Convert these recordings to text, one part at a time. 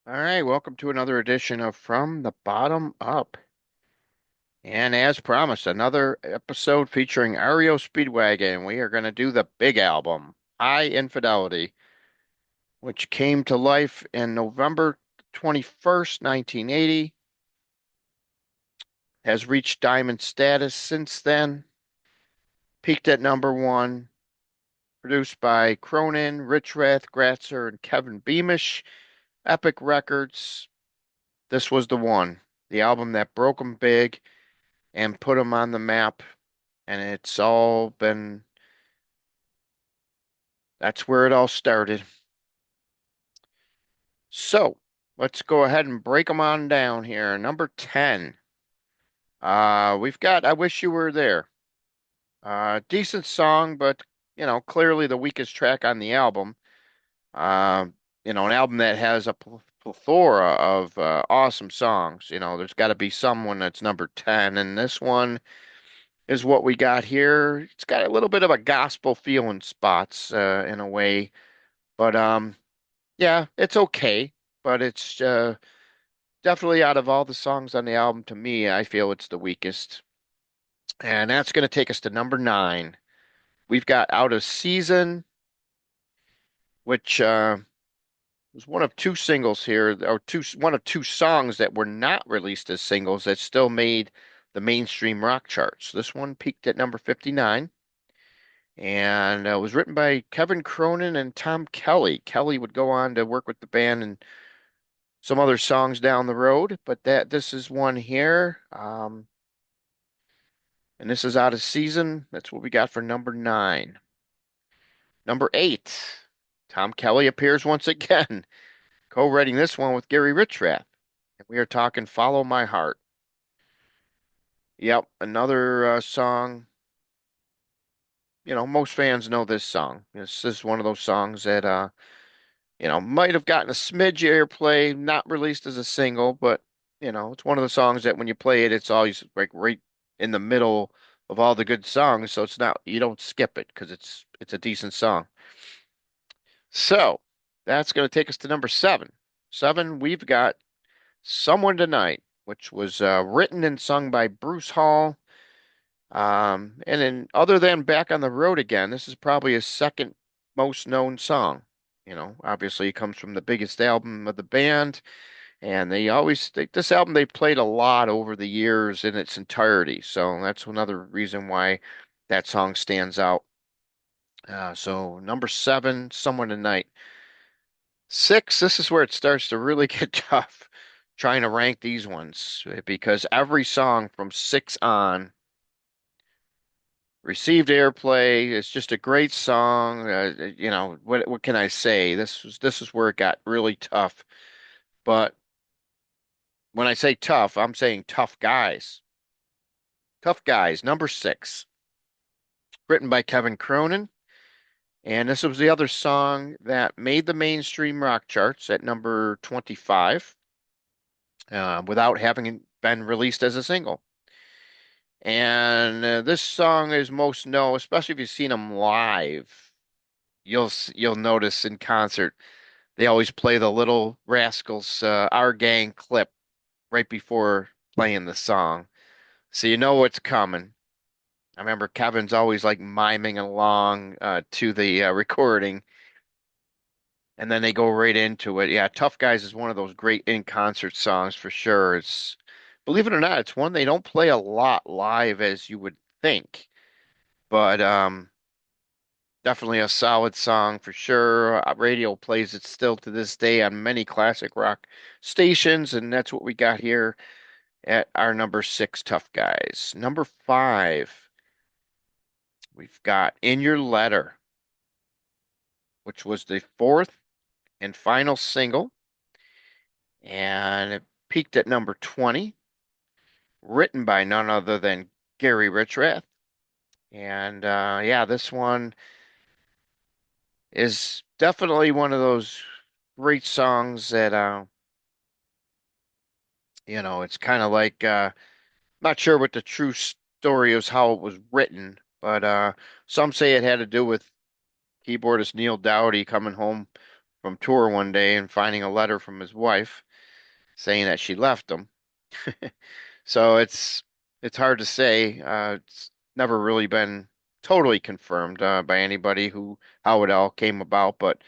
All right, welcome to another edition of From the Bottom Up. And as promised, another episode featuring REO Speedwagon. We are going to do the big album, Hi Infidelity, which came to life in November 21st, 1980, has reached diamond status since then, peaked at number one, produced by Cronin, Rich Rath, Gratzer, and Kevin Beamish, Epic Records. This was the one, the album that broke them big and put them on the map. And it's all been, that's where it all started. So let's go ahead and break them on down here. Number 10. We've got I Wish You Were There. Decent song, but clearly the weakest track on the album. Uh, an album that has a plethora of awesome songs. There's got to be someone that's number 10, and this one is what we got here. It's got a little bit of a gospel feel in spots, in a way, but yeah, it's okay. But it's definitely out of all the songs on the album, to me, I feel it's the weakest. And that's going to take us to number 9. We've got Out of Season, which was one of two singles here, or one of two songs that were not released as singles that still made the mainstream rock charts. This one peaked at number 59 and was written by Kevin Cronin and Tom Kelly. Kelly would go on to work with the band and some other songs down the road, but this is one here. And this is Out of Season. That's what we got for number 9. Number 8, Tom Kelly appears once again, co-writing this one with Gary Richrath. And we are talking Follow My Heart. Yep, another song. Most fans know this song. This is one of those songs that might have gotten a smidge airplay, not released as a single, but it's one of the songs that when you play it, it's always like right in the middle of all the good songs, so it's not you don't skip it because it's a decent song. So that's going to take us to number 7. 7, we've got Someone Tonight, which was written and sung by Bruce Hall. And then other than Back on the Road Again, this is probably his second most known song. Obviously it comes from the biggest album of the band, and this album they played a lot over the years in its entirety. So that's another reason why that song stands out. So number 7, Someone Tonight. 6, this is where it starts to really get tough trying to rank these ones because every song from 6 on received airplay. It's just a great song. What can I say? This is where it got really tough. But when I say tough, I'm saying tough guys. Tough Guys, number 6, written by Kevin Cronin. And this was the other song that made the mainstream rock charts at number 25, without having been released as a single. And this song is most known, especially if you've seen them live. You'll notice in concert they always play the Little Rascals Our Gang clip right before playing the song. So you know what's coming. I remember Kevin's always like miming along to the recording, and then they go right into it. Yeah, Tough Guys is one of those great in-concert songs for sure. Believe it or not, it's one they don't play a lot live as you would think, but definitely a solid song for sure. Radio plays it still to this day on many classic rock stations, and that's what we got here at our number 6, Tough Guys. Number 5, we've got In Your Letter, which was the fourth and final single, and it peaked at number 20, written by none other than Gary Richrath. And yeah, this one is definitely one of those great songs that it's kind of like not sure what the true story is how it was written, but some say it had to do with keyboardist Neil Doughty coming home from tour one day and finding a letter from his wife saying that she left him. So it's hard to say. It's never really been totally confirmed by anybody who how it all came about, but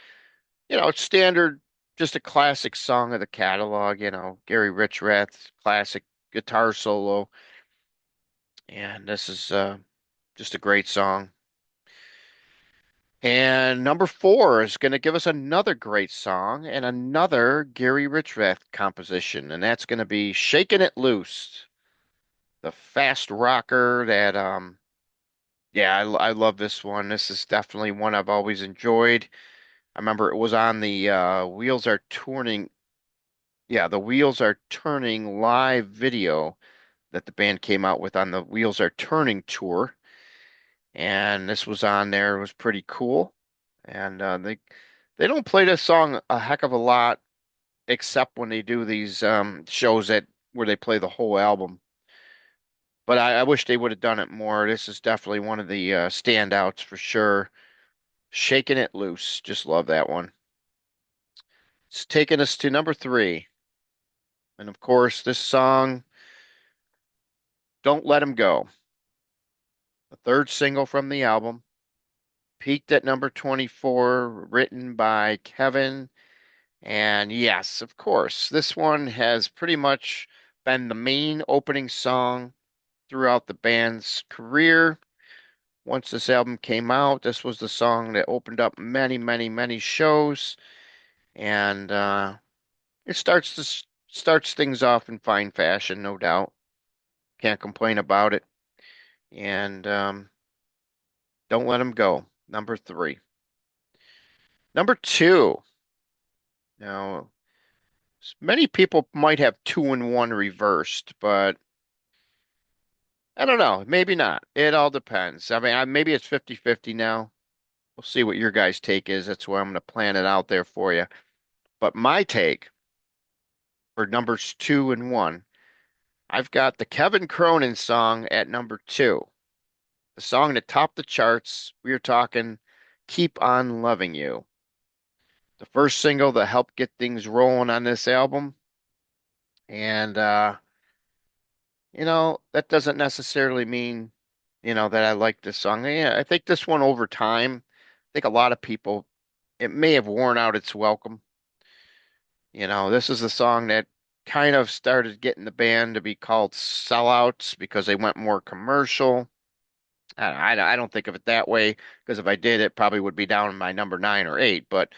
it's standard, just a classic song of the catalog. Gary Richrath's classic guitar solo, and this is just a great song. And number four is going to give us another great song and another Gary Richrath composition, and that's going to be "Shaking It Loose," the fast rocker that yeah, I love this one. This is definitely one I've always enjoyed. I remember it was on the Wheels Are Turning, yeah, the Wheels Are Turning live video that the band came out with on the Wheels Are Turning tour, and this was on there. It was pretty cool, and they don't play this song a heck of a lot, except when they do these shows that where they play the whole album. But I wish they would have done it more. This is definitely one of the standouts for sure. Shaking It Loose. Just love that one. It's taking us to number three. And of course, this song, Don't Let Him Go, the third single from the album, peaked at number 24, written by Kevin. And yes, of course, this one has pretty much been the main opening song throughout the band's career. Once this album came out, this was the song that opened up many, many, many shows. And it starts things off in fine fashion, no doubt. Can't complain about it. And don't let him go. Number three. Number two. Now, many people might have two and one reversed, but I don't know. Maybe not. It all depends. I mean, maybe it's 50-50 now. We'll see what your guys' take is. That's where I'm going to plan it out there for you. But my take for numbers two and one, I've got the Kevin Cronin song at number two. The song that topped the charts. We are talking Keep On Loving You. The first single that helped get things rolling on this album. And that doesn't necessarily mean, that I like this song. Yeah, I think this one over time, I think a lot of people, it may have worn out its welcome. This is a song that kind of started getting the band to be called sellouts because they went more commercial. I don't think of it that way because if I did, it probably would be down in my number nine or eight. But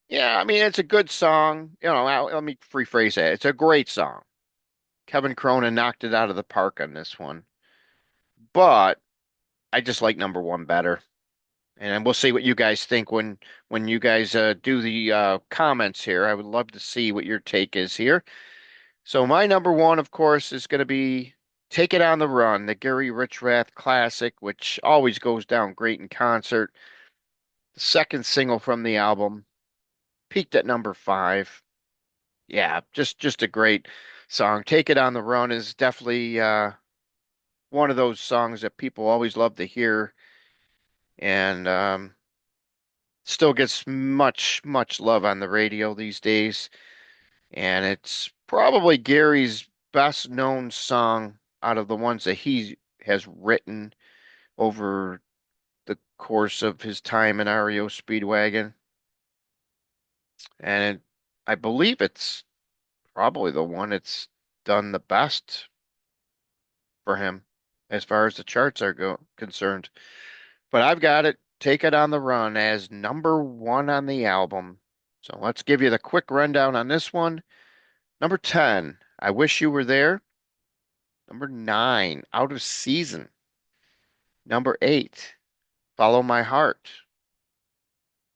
yeah, I mean, it's a good song. Let me rephrase that. It's a great song. Kevin Cronin knocked it out of the park on this one. But I just like number one better. And we'll see what you guys think when you guys do the comments here. I would love to see what your take is here. So my number one, of course, is going to be Take It on the Run, the Gary Richrath classic, which always goes down great in concert. The second single from the album, peaked at number five. Yeah, just a great song. Take It on the Run is definitely one of those songs that people always love to hear, and still gets much, much love on the radio these days. And it's probably Gary's best known song out of the ones that he has written over the course of his time in REO Speedwagon. And I believe it's probably the one that's done the best for him as far as the charts are concerned. But I've got it, Take It on the Run, as number one on the album. So let's give you the quick rundown on this one. Number 10, I Wish You Were There. Number 9, Out of Season. Number 8, Follow My Heart.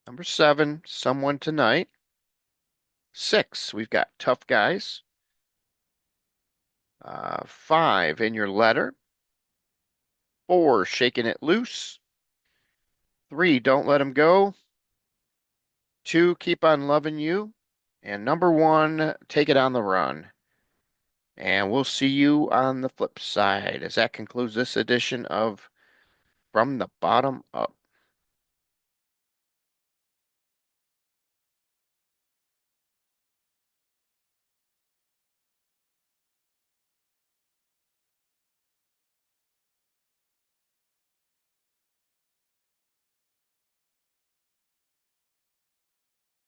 Number 7, Someone Tonight. 6, we've got Tough Guys. 5, In Your Letter. 4, Shaking It Loose. 3, Don't Let 'Em Go. 2, Keep on Loving You. And number 1, Take It on the Run. And we'll see you on the flip side as that concludes this edition of From the Bottom Up.